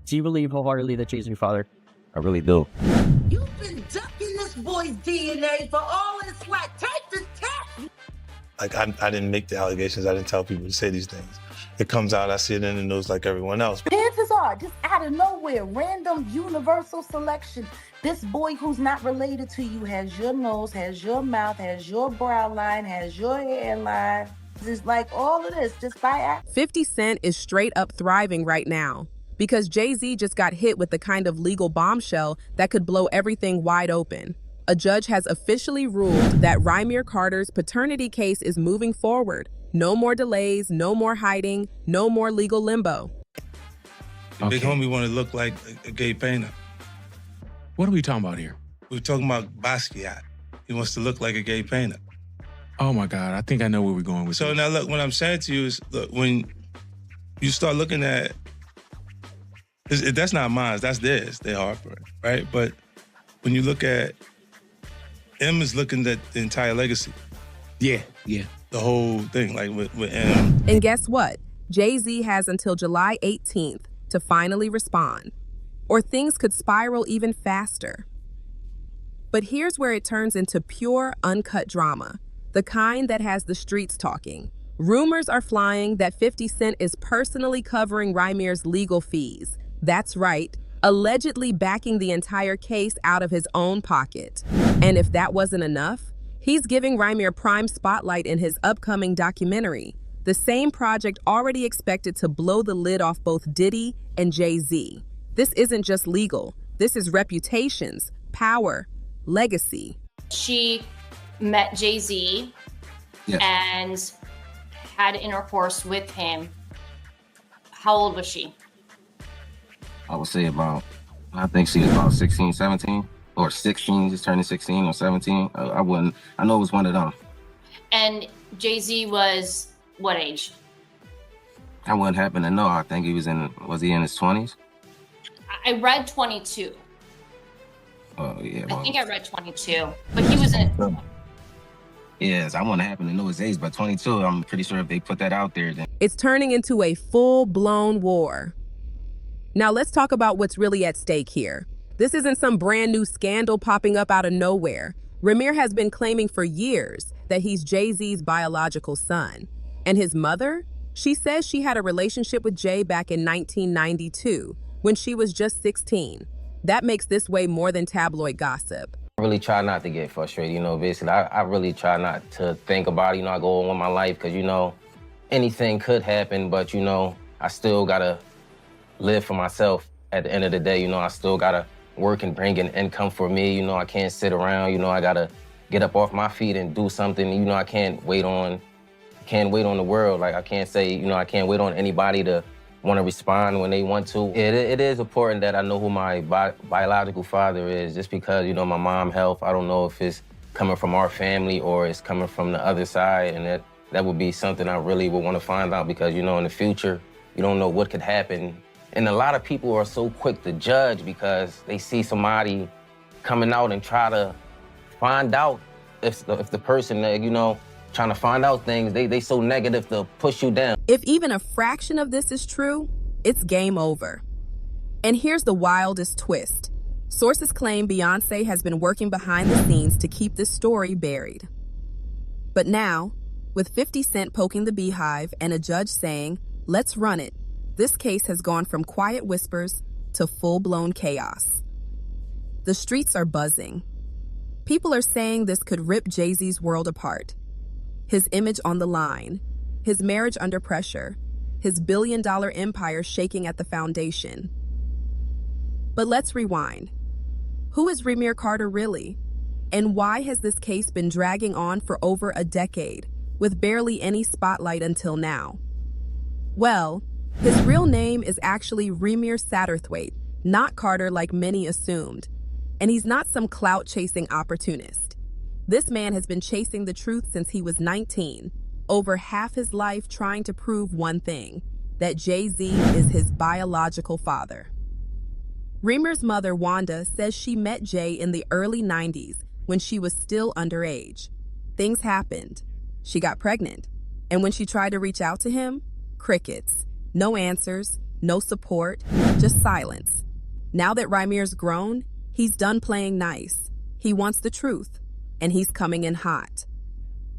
Do you believe wholeheartedly that Jay's your father? I really do. You've been ducking this boy's DNA for all it's like. Take the test. Like, I didn't make the allegations. I didn't tell people to say these things. It comes out, I see it in the news like everyone else. Chances are, just out of nowhere, random universal selection, this boy who's not related to you has your nose, has your mouth, has your brow line, has your hairline. It's like all of this just by accident. 50 Cent is straight up thriving right now because Jay-Z just got hit with the kind of legal bombshell that could blow everything wide open. A judge has officially ruled that Rymir Carter's paternity case is moving forward. No more delays, no more hiding, no more legal limbo. The big homie want to look like a gay painter. What are we talking about here? We're talking about Basquiat. He wants to look like a gay painter. Oh my God, I think I know where we're going with So this. now look, what I'm saying to you is, look, when you start looking at, that's not mine, that's theirs, they're Harper, right? But when you look at, M is looking at the entire legacy. Yeah. The whole thing, like with M. And guess what? Jay-Z has until July 18th to finally respond, or things could spiral even faster. But here's where it turns into pure, uncut drama, the kind that has the streets talking. Rumors are flying that 50 Cent is personally covering Rymir's legal fees. That's right, allegedly backing the entire case out of his own pocket. And if that wasn't enough, he's giving Rymir prime spotlight in his upcoming documentary, the same project already expected to blow the lid off both Diddy and Jay-Z. This isn't just legal. This is reputations, power, legacy. She met Jay-Z and had intercourse with him. How old was she? I would say I think she was about 16, 17, or 16, just turning 16 or 17. I know it was one of them. And Jay-Z was what age? I wouldn't happen to know. I think he was he in his 20s? I read 22. Oh, yeah. I think I read 22, but he was in. Yes, I wouldn't happen to know his age, but 22, I'm pretty sure if they put that out there, then. It's turning into a full-blown war. Now let's talk about what's really at stake here. This isn't some brand new scandal popping up out of nowhere. Rymir has been claiming for years that he's Jay-Z's biological son. And his mother? She says she had a relationship with Jay back in 1992, when she was just 16. That makes this way more than tabloid gossip. I really try not to get frustrated, basically. I really try not to think about it, I go on with my life, because, anything could happen, but, I still gotta live for myself at the end of the day. I still gotta work and bring in income for me. I can't sit around. I gotta get up off my feet and do something. I can't wait on the world. Like, I can't say, I can't wait on anybody to want to respond when they want to. It is important that I know who my biological father is, just because, my mom's health, I don't know if it's coming from our family or it's coming from the other side, and that would be something I really would want to find out, because, in the future, you don't know what could happen. And a lot of people are so quick to judge because they see somebody coming out and try to find out if the person, trying to find out things, they so negative to push you down. If even a fraction of this is true, it's game over. And here's the wildest twist. Sources claim Beyoncé has been working behind the scenes to keep this story buried. But now, with 50 Cent poking the beehive and a judge saying, "Let's run it," this case has gone from quiet whispers to full-blown chaos. The streets are buzzing. People are saying this could rip Jay-Z's world apart. His image on the line, his marriage under pressure, his billion-dollar empire shaking at the foundation. But let's rewind. Who is Rymir Carter really? And why has this case been dragging on for over a decade, with barely any spotlight until now? Well, his real name is actually Rymir Satterthwaite, not Carter like many assumed. And he's not some clout-chasing opportunist. This man has been chasing the truth since he was 19, over half his life trying to prove one thing, that Jay-Z is his biological father. Rymir's mother, Wanda, says she met Jay in the early 90s when she was still underage. Things happened. She got pregnant. And when she tried to reach out to him, crickets. No answers, no support, just silence. Now that Rymir's grown, he's done playing nice. He wants the truth, and he's coming in hot.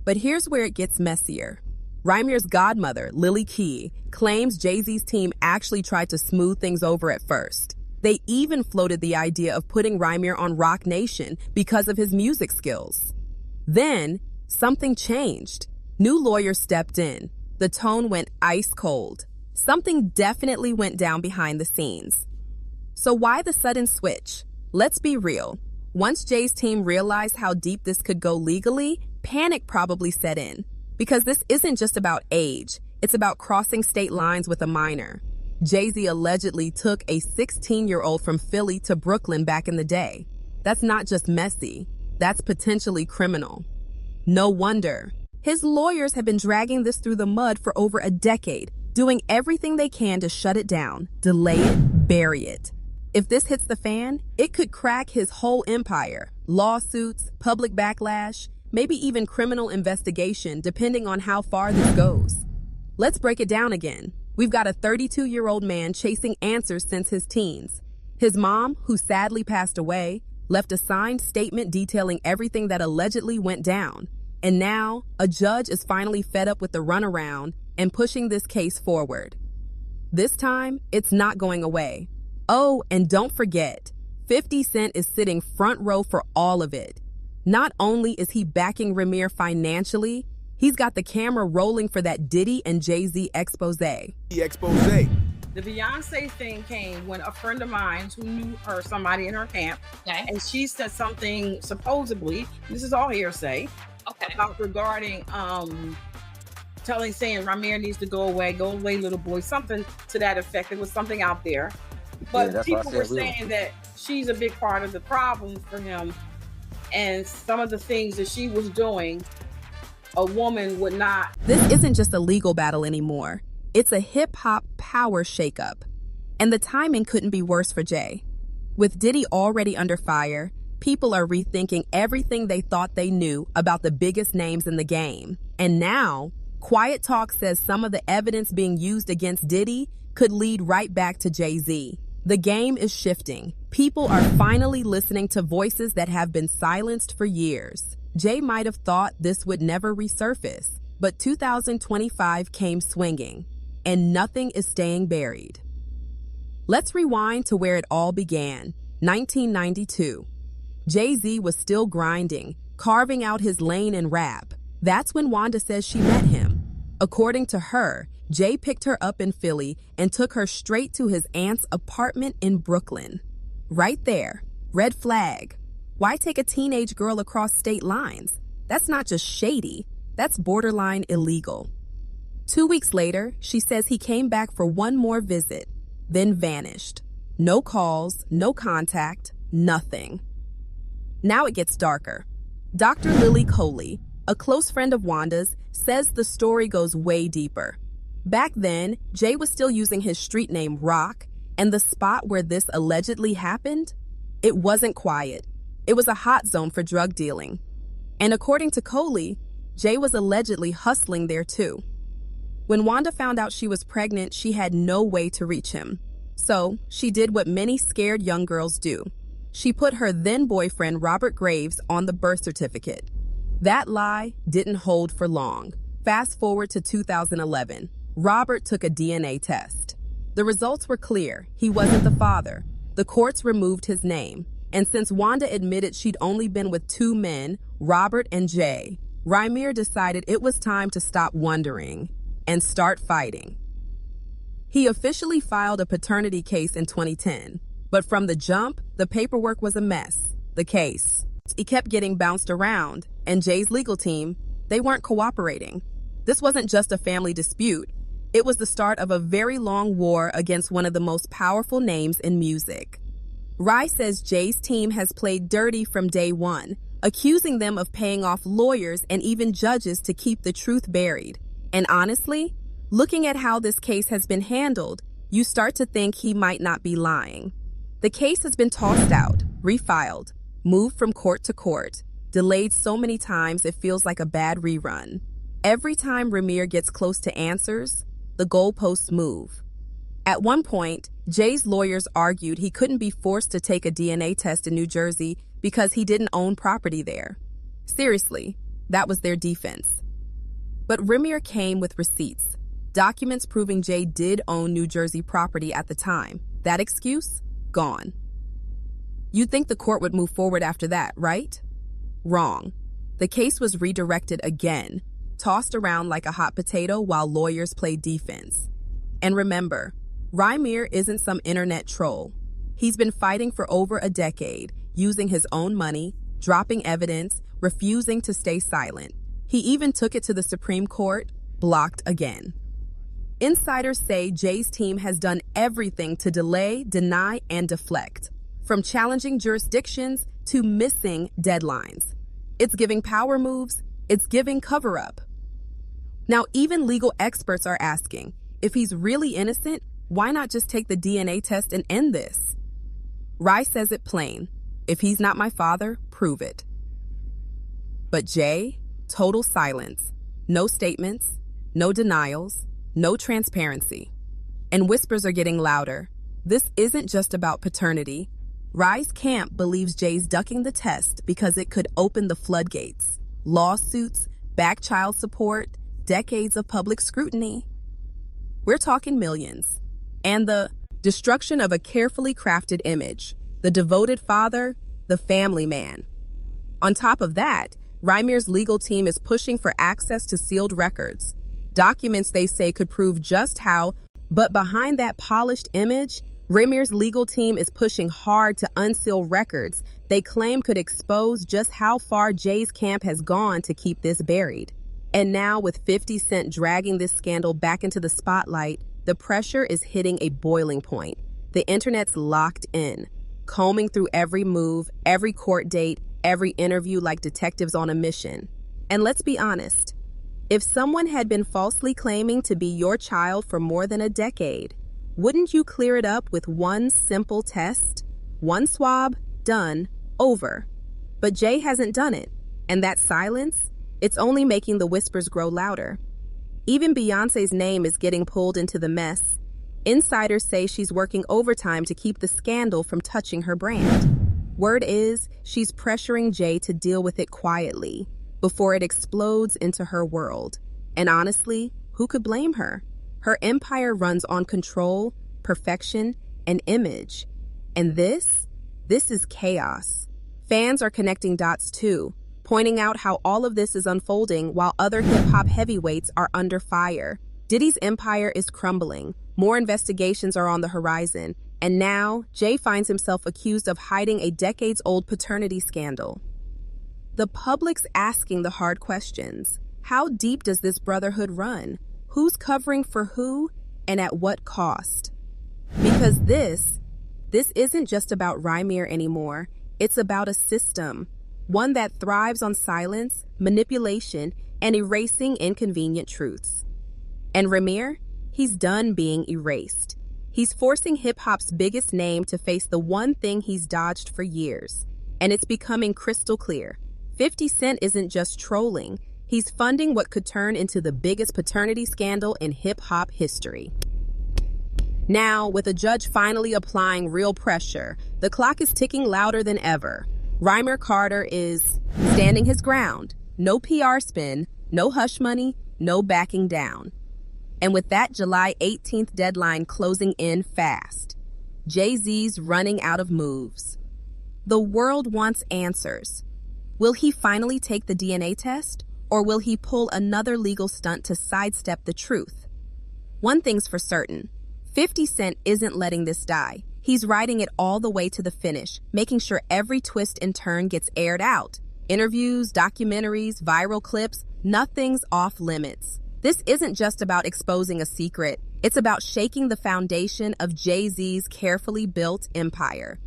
But here's where it gets messier. Rymir's godmother, Lily Key, claims Jay-Z's team actually tried to smooth things over at first. They even floated the idea of putting Rymir on Rock Nation because of his music skills. Then, something changed. New lawyers stepped in. The tone went ice cold. Something definitely went down behind the scenes. So why the sudden switch? Let's be real. Once Jay's team realized how deep this could go legally, panic probably set in. Because this isn't just about age, it's about crossing state lines with a minor. Jay-Z allegedly took a 16-year-old from Philly to Brooklyn back in the day. That's not just messy, that's potentially criminal. No wonder. His lawyers have been dragging this through the mud for over a decade, doing everything they can to shut it down, delay it, bury it. If this hits the fan, it could crack his whole empire. Lawsuits, public backlash, maybe even criminal investigation, depending on how far this goes. Let's break it down again. We've got a 32-year-old man chasing answers since his teens. His mom, who sadly passed away, left a signed statement detailing everything that allegedly went down. And now, a judge is finally fed up with the runaround and pushing this case forward. This time, it's not going away. Oh, and don't forget, 50 Cent is sitting front row for all of it. Not only is he backing Rymir financially, he's got the camera rolling for that Diddy and Jay-Z expose. The Beyoncé thing came when a friend of mine who knew her, somebody in her camp, and she said something supposedly, this is all hearsay, about regarding saying Rymir needs to go away little boy, something to that effect. It was something out there. But people were saying that she's a big part of the problem for him, and some of the things that she was doing, a woman would not. This isn't just a legal battle anymore. It's a hip-hop power shakeup. And the timing couldn't be worse for Jay. With Diddy already under fire, people are rethinking everything they thought they knew about the biggest names in the game. And now, Quiet Talk says some of the evidence being used against Diddy could lead right back to Jay-Z. The game is shifting. People are finally listening to voices that have been silenced for years. Jay might have thought this would never resurface, but 2025 came swinging, and nothing is staying buried. Let's rewind to where it all began, 1992. Jay-Z was still grinding, carving out his lane in rap. That's when Wanda says she met him. According to her, Jay picked her up in Philly and took her straight to his aunt's apartment in Brooklyn. Right there, red flag. Why take a teenage girl across state lines? That's not just shady, that's borderline illegal. 2 weeks later, she says he came back for one more visit, then vanished. No calls, no contact, nothing. Now it gets darker. Dr. Lily Coley, a close friend of Wanda's, says the story goes way deeper. Back then, Jay was still using his street name Rock, and the spot where this allegedly happened, it wasn't quiet. It was a hot zone for drug dealing. And according to Coley, Jay was allegedly hustling there too. When Wanda found out she was pregnant, she had no way to reach him. So she did what many scared young girls do. She put her then boyfriend Robert Graves on the birth certificate. That lie didn't hold for long. Fast forward to 2011. Robert took a DNA test. The results were clear. He wasn't the father. The courts removed his name. And since Wanda admitted she'd only been with two men, Robert and Jay, Rymir decided it was time to stop wondering and start fighting. He officially filed a paternity case in 2010, but from the jump, the paperwork was a mess. The case, it kept getting bounced around, and Jay's legal team, they weren't cooperating. This wasn't just a family dispute. It was the start of a very long war against one of the most powerful names in music. Ry says Jay's team has played dirty from day one, accusing them of paying off lawyers and even judges to keep the truth buried. And honestly, looking at how this case has been handled, you start to think he might not be lying. The case has been tossed out, refiled, moved from court to court, delayed so many times it feels like a bad rerun. Every time Rymir gets close to answers, the goalposts move. At one point, Jay's lawyers argued he couldn't be forced to take a DNA test in New Jersey because he didn't own property there. Seriously, that was their defense. But Rymir came with receipts, documents proving Jay did own New Jersey property at the time. That excuse? Gone. You'd think the court would move forward after that, right? Wrong. The case was redirected again, tossed around like a hot potato while lawyers played defense. And remember, Rymir isn't some internet troll. He's been fighting for over a decade, using his own money, dropping evidence, refusing to stay silent. He even took it to the Supreme Court, blocked again. Insiders say Jay's team has done everything to delay, deny, and deflect, from challenging jurisdictions to missing deadlines. It's giving power moves, it's giving cover-up. Now, even legal experts are asking, if he's really innocent, why not just take the DNA test and end this? Rye says it plain. If he's not my father, prove it. But Jay, total silence. No statements, no denials, no transparency. And whispers are getting louder. This isn't just about paternity. Rye's camp believes Jay's ducking the test because it could open the floodgates. Lawsuits, back child support, decades of public scrutiny. We're talking millions. And the destruction of a carefully crafted image. The devoted father, the family man. On top of that, Rymir's legal team is pushing for access to sealed records. Documents they say could prove just how, but behind that polished image, Rymir's legal team is pushing hard to unseal records they claim could expose just how far Jay's camp has gone to keep this buried. And now, with 50 Cent dragging this scandal back into the spotlight, the pressure is hitting a boiling point. The internet's locked in, combing through every move, every court date, every interview like detectives on a mission. And let's be honest, if someone had been falsely claiming to be your child for more than a decade, wouldn't you clear it up with one simple test? One swab, done, over. But Jay hasn't done it, and that silence, it's only making the whispers grow louder. Even Beyoncé's name is getting pulled into the mess. Insiders say she's working overtime to keep the scandal from touching her brand. Word is, she's pressuring Jay to deal with it quietly before it explodes into her world. And honestly, who could blame her? Her empire runs on control, perfection, and image. And this is chaos. Fans are connecting dots too, pointing out how all of this is unfolding while other hip-hop heavyweights are under fire. Diddy's empire is crumbling, more investigations are on the horizon, and now Jay finds himself accused of hiding a decades-old paternity scandal. The public's asking the hard questions. How deep does this brotherhood run? Who's covering for who, and at what cost? Because this isn't just about Rymir anymore. It's about a system, one that thrives on silence, manipulation, and erasing inconvenient truths. And Rymir, he's done being erased. He's forcing hip-hop's biggest name to face the one thing he's dodged for years. And it's becoming crystal clear. 50 Cent isn't just trolling. He's funding what could turn into the biggest paternity scandal in hip-hop history. Now, with a judge finally applying real pressure, the clock is ticking louder than ever. Rymir Carter is standing his ground. No PR spin, no hush money, no backing down. And with that July 18th deadline closing in fast, Jay-Z's running out of moves. The world wants answers. Will he finally take the DNA test, or will he pull another legal stunt to sidestep the truth? One thing's for certain, 50 Cent isn't letting this die. He's riding it all the way to the finish, making sure every twist and turn gets aired out. Interviews, documentaries, viral clips, nothing's off limits. This isn't just about exposing a secret. It's about shaking the foundation of Jay-Z's carefully built empire.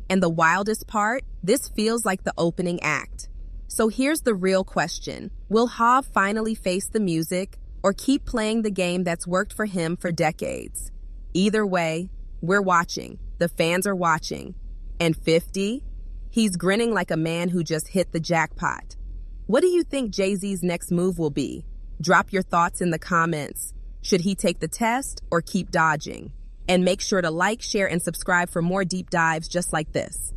And the wildest part, this feels like the opening act. So here's the real question. Will Hav finally face the music or keep playing the game that's worked for him for decades? Either way, we're watching. The fans are watching. And 50? He's grinning like a man who just hit the jackpot. What do you think Jay-Z's next move will be? Drop your thoughts in the comments. Should he take the test or keep dodging? And make sure to like, share, and subscribe for more deep dives just like this.